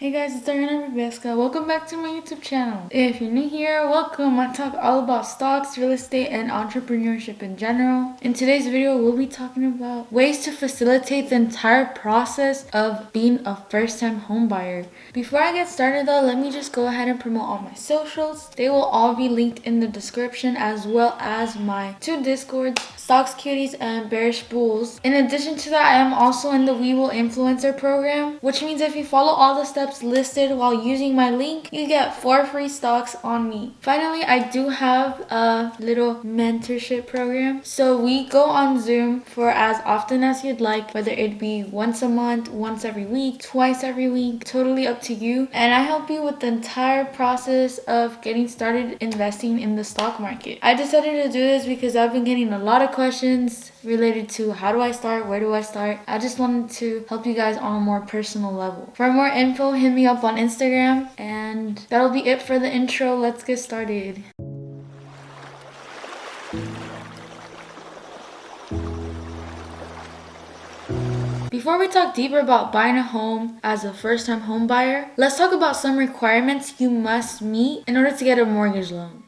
Hey guys, it's Ariana Rebesca. Welcome back to my YouTube channel. If you're new here, welcome. I talk all about stocks, real estate, and entrepreneurship in general. In today's video, we'll be talking about ways to facilitate the entire process of being a first-time home buyer. Before I get started though, let me just go ahead and promote all my socials. They will all be linked in the description, as well as my two Discords, Stocks Cuties and Bearish Bulls. In addition to that, I am also in the Webull influencer program, which means if you follow all the steps listed while using my link, you get 4 free stocks on me. Finally, I do have a little mentorship program, so we go on Zoom for as often as you'd like, whether it be once a month, once every week, twice every week, totally up to you. And I help you with the entire process of getting started investing in the stock market. I decided to do this because I've been getting a lot of questions related to how do I start, where do I start. I just wanted to help you guys on a more personal level. For more info, hit me up on Instagram, and that'll be it for the intro. Let's get started. Before we talk deeper about buying a home as a first-time home buyer, let's talk about some requirements you must meet in order to get a mortgage loan.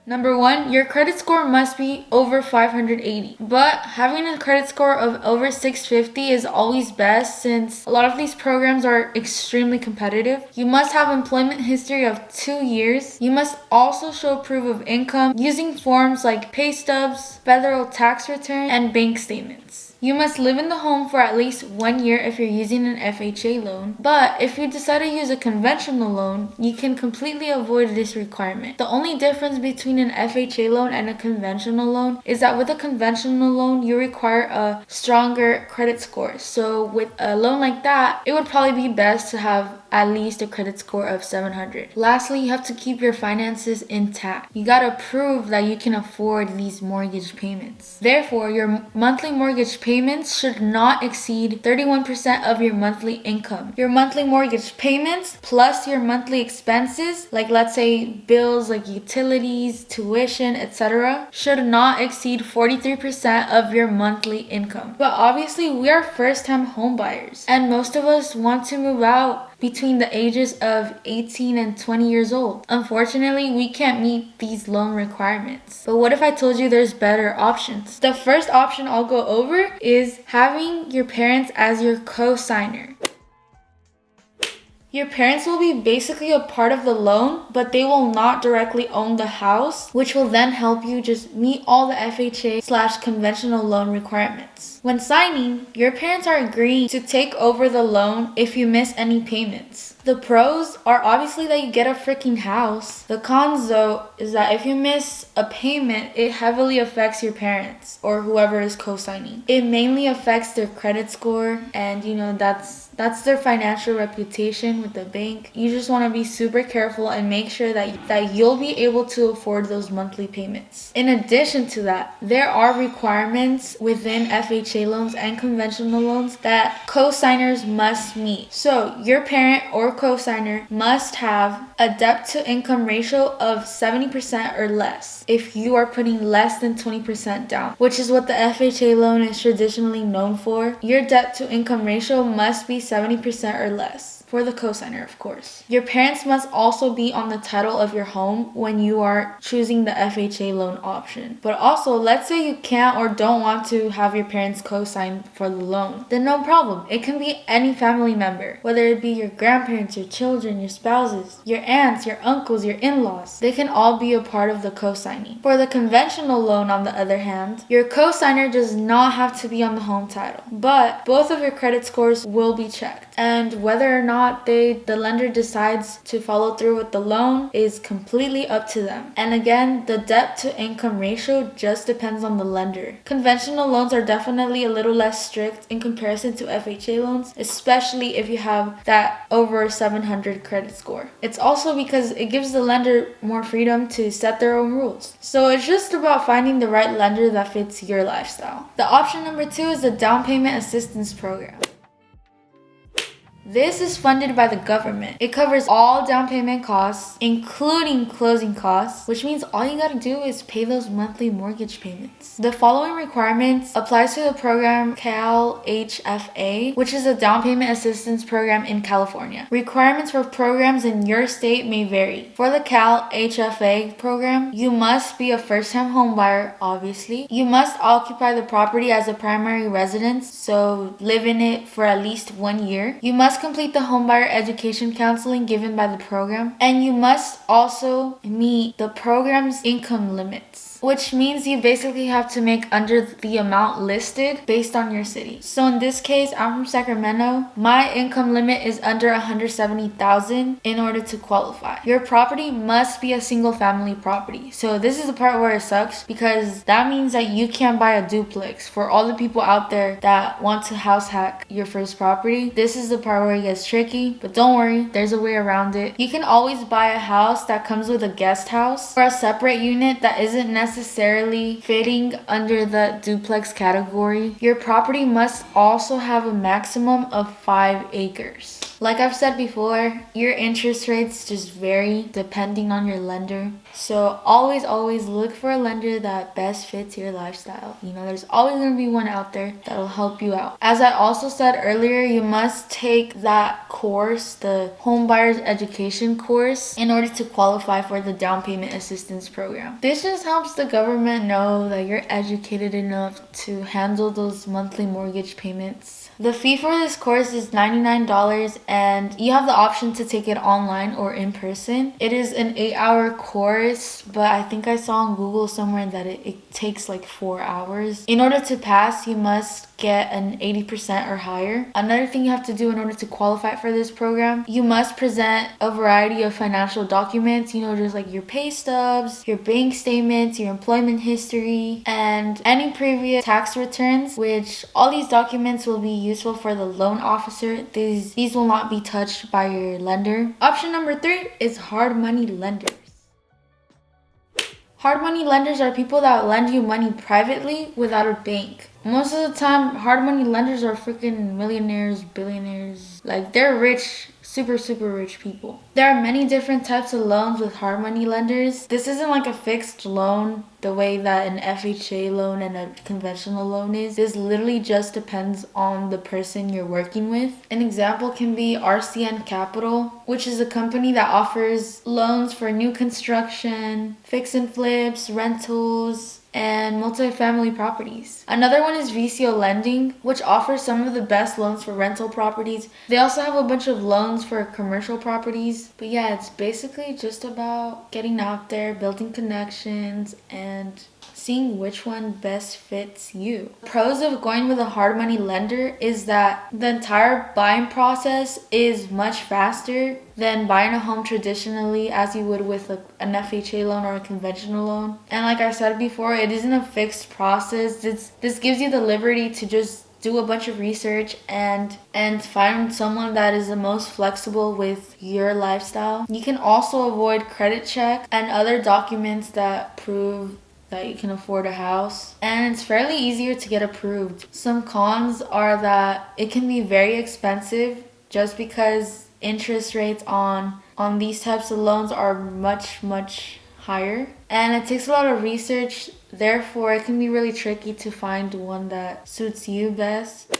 Number 1, your credit score must be over 580. But having a credit score of over 650 is always best, since a lot of these programs are extremely competitive. You must have employment history of 2 years. You must also show proof of income using forms like pay stubs, federal tax return, and bank statements. You must live in the home for at least 1 year if you're using an FHA loan, but if you decide to use a conventional loan, you can completely avoid this requirement. The only difference between an FHA loan and a conventional loan is that with a conventional loan, you require a stronger credit score. So with a loan like that, it would probably be best to have at least a credit score of 700. Lastly, you have to keep your finances intact. You gotta prove that you can afford these mortgage payments. Therefore, your monthly mortgage payments should not exceed 31% of your monthly income. Your monthly mortgage payments plus your monthly expenses, like let's say bills like utilities, tuition, etc., should not exceed 43% of your monthly income. But obviously, we are first-time home buyers, and most of us want to move out between the ages of 18 and 20 years old. Unfortunately, we can't meet these loan requirements. But what if I told you there's better options? The first option I'll go over is having your parents as your co-signer. Your parents will be basically a part of the loan, but they will not directly own the house, which will then help you just meet all the FHA/conventional loan requirements. When signing, your parents are agreeing to take over the loan if you miss any payments. The pros are obviously that you get a freaking house. The cons though is that if you miss a payment, it heavily affects your parents or whoever is co-signing. It mainly affects their credit score, and that's their financial reputation with the bank. You just want to be super careful and make sure that you'll be able to afford those monthly payments. In addition to that, there are requirements within FHA loans and conventional loans that co-signers must meet. So your parent or co-signer must have a debt to income ratio of 70% or less if you are putting less than 20% down, which is what the FHA loan is traditionally known for. Your debt to income ratio must be 70% or less. For the cosigner, of course. Your parents must also be on the title of your home when you are choosing the FHA loan option. But also, let's say you can't or don't want to have your parents co-sign for the loan. Then no problem. It can be any family member, whether it be your grandparents, your children, your spouses, your aunts, your uncles, your in-laws. They can all be a part of the co-signing. For the conventional loan, on the other hand, your co-signer does not have to be on the home title, but both of your credit scores will be checked. And whether or not the lender decides to follow through with the loan is completely up to them. And again, the debt to income ratio just depends on the lender. Conventional loans are definitely a little less strict in comparison to FHA loans, especially if you have that over 700 credit score. It's also because it gives the lender more freedom to set their own rules. So it's just about finding the right lender that fits your lifestyle. The option number 2 is the down payment assistance program. This is funded by the government. It covers all down payment costs, including closing costs, which means all you gotta do is pay those monthly mortgage payments. The following requirements applies to the program Cal HFA, which is a down payment assistance program in California. Requirements for programs in your state may vary. For the Cal HFA program, you must be a first-time home buyer, obviously. You must occupy the property as a primary residence, so live in it for at least 1 year. You must complete the homebuyer education counseling given by the program, and you must also meet the program's income limits, which means you basically have to make under the amount listed based on your city. So in this case, I'm from Sacramento. My income limit is under $170,000 in order to qualify. Your property must be a single family property. So this is the part where it sucks, because that means that you can't buy a duplex. For all the people out there that want to house hack your first property, this is the part where it gets tricky, but don't worry, there's a way around it. You can always buy a house that comes with a guest house or a separate unit that isn't necessarily fitting under the duplex category. Your property must also have a maximum of 5 acres. Like I've said before, your interest rates just vary depending on your lender. So always look for a lender that best fits your lifestyle. You know, there's always going to be one out there that'll help you out. As I also said earlier, you must take that course, the Homebuyers Education course, in order to qualify for the down payment assistance program. This just helps the government know that you're educated enough to handle those monthly mortgage payments. The fee for this course is $99, and you have the option to take it online or in person. It is an 8-hour course, but I think I saw on Google somewhere that it takes like 4 hours. In order to pass, you must get an 80% or higher. Another thing you have to do in order to qualify for this program, you must present a variety of financial documents, you know, just like your pay stubs, your bank statements, your employment history, and any previous tax returns, which all these documents will be useful for the loan officer. These will not be touched by your lender. Option number 3 is hard money lenders. Hard money lenders are people that lend you money privately without a bank. Most of the time, hard money lenders are freaking millionaires, billionaires. Like, they're rich, super rich people. There are many different types of loans with hard money lenders. This isn't like a fixed loan the way that an FHA loan and a conventional loan is. This literally just depends on the person you're working with. An example can be RCN Capital, which is a company that offers loans for new construction, fix and flips, rentals, and multifamily properties. Another one is VCO Lending, which offers some of the best loans for rental properties. They also have a bunch of loans for commercial properties. But yeah, it's basically just about getting out there, building connections, and seeing which one best fits you. Pros of going with a hard money lender is that the entire buying process is much faster than buying a home traditionally as you would with an FHA loan or a conventional loan. And like I said before, it isn't a fixed process. This gives you the liberty to just do a bunch of research and find someone that is the most flexible with your lifestyle. You can also avoid credit check and other documents that prove that you can afford a house, and it's fairly easier to get approved. Some cons are that it can be very expensive just because interest rates on these types of loans are much higher, and it takes a lot of research. Therefore, it can be really tricky to find one that suits you best.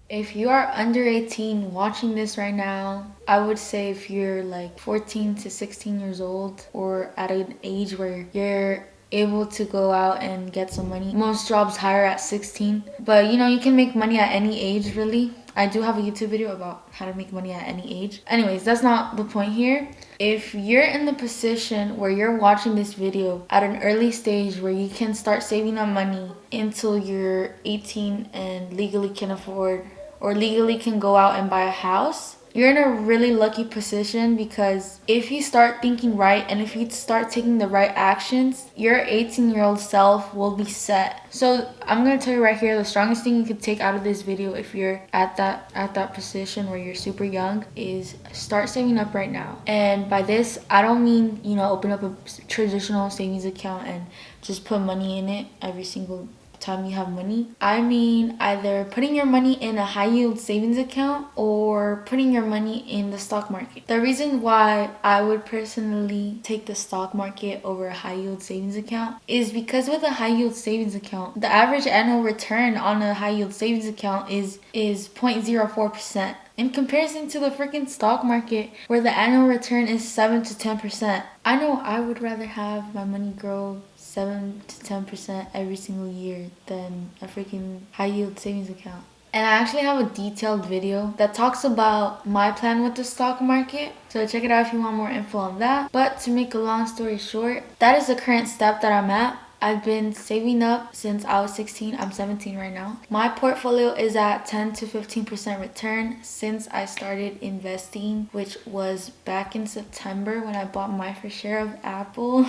If you are under 18 watching this right now, I would say if you're like 14 to 16 years old or at an age where you're able to go out and get some money. Most jobs hire at 16, but you know, you can make money at any age really. I do have a YouTube video about how to make money at any age. Anyways, that's not the point here. If you're in the position where you're watching this video at an early stage where you can start saving up money until you're 18 and legally can afford or legally can go out and buy a house, you're in a really lucky position, because if you start thinking right and if you start taking the right actions, your 18-year-old self will be set. So I'm going to tell you right here, the strongest thing you could take out of this video if you're at that position where you're super young is start saving up right now. And by this, I don't mean, you know, open up a traditional savings account and just put money in it every single time you have money. I mean either putting your money in a high yield savings account or putting your money in the stock market. The reason why I would personally take the stock market over a high yield savings account is because with a high yield savings account, the average annual return on a high yield savings account is 0.04%. In comparison to the freaking stock market where the annual return is 7 to 10%. I know I would rather have my money grow 7 to 10% every single year than a freaking high yield savings account. And I actually have a detailed video that talks about my plan with the stock market. So check it out if you want more info on that. But to make a long story short, that is the current step that I'm at. I've been saving up since I was 16. I'm 17 right now. My portfolio is at 10 to 15% return since I started investing, which was back in September when I bought my first share of Apple.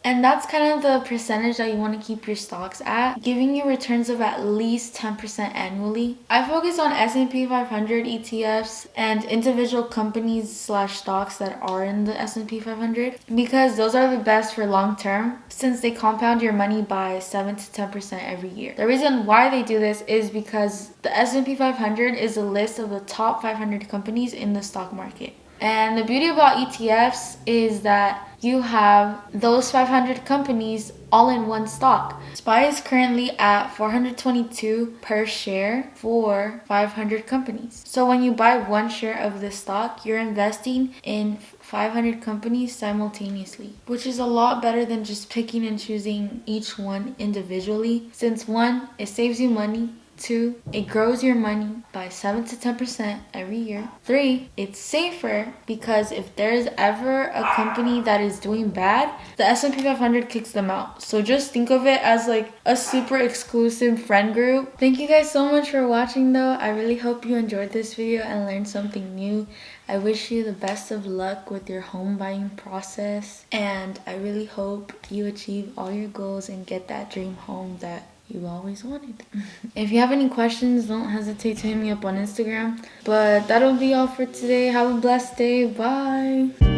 And that's kind of the percentage that you want to keep your stocks at, giving you returns of at least 10% annually. I focus on S&P 500 ETFs and individual companies slash stocks that are in the S&P 500 because those are the best for long term since they compound your money by 7 to 10% every year. The reason why they do this is because the S&P 500 is a list of the top 500 companies in the stock market. And the beauty about ETFs is that you have those 500 companies all in one stock. SPY is currently at $422 per share for 500 companies. So when you buy one share of this stock, you're investing in 500 companies simultaneously, which is a lot better than just picking and choosing each one individually. Since one, it saves you money. 2, it grows your money by 7 to 10% every year. 3, it's safer because if there's ever a company that is doing bad, the S&P 500 kicks them out. So just think of it as like a super exclusive friend group. Thank you guys so much for watching though. I really hope you enjoyed this video and learned something new. I wish you the best of luck with your home buying process, and I really hope you achieve all your goals and get that dream home that you always wanted. If you have any questions, don't hesitate to hit me up on Instagram. But that'll be all for today. Have a blessed day. Bye.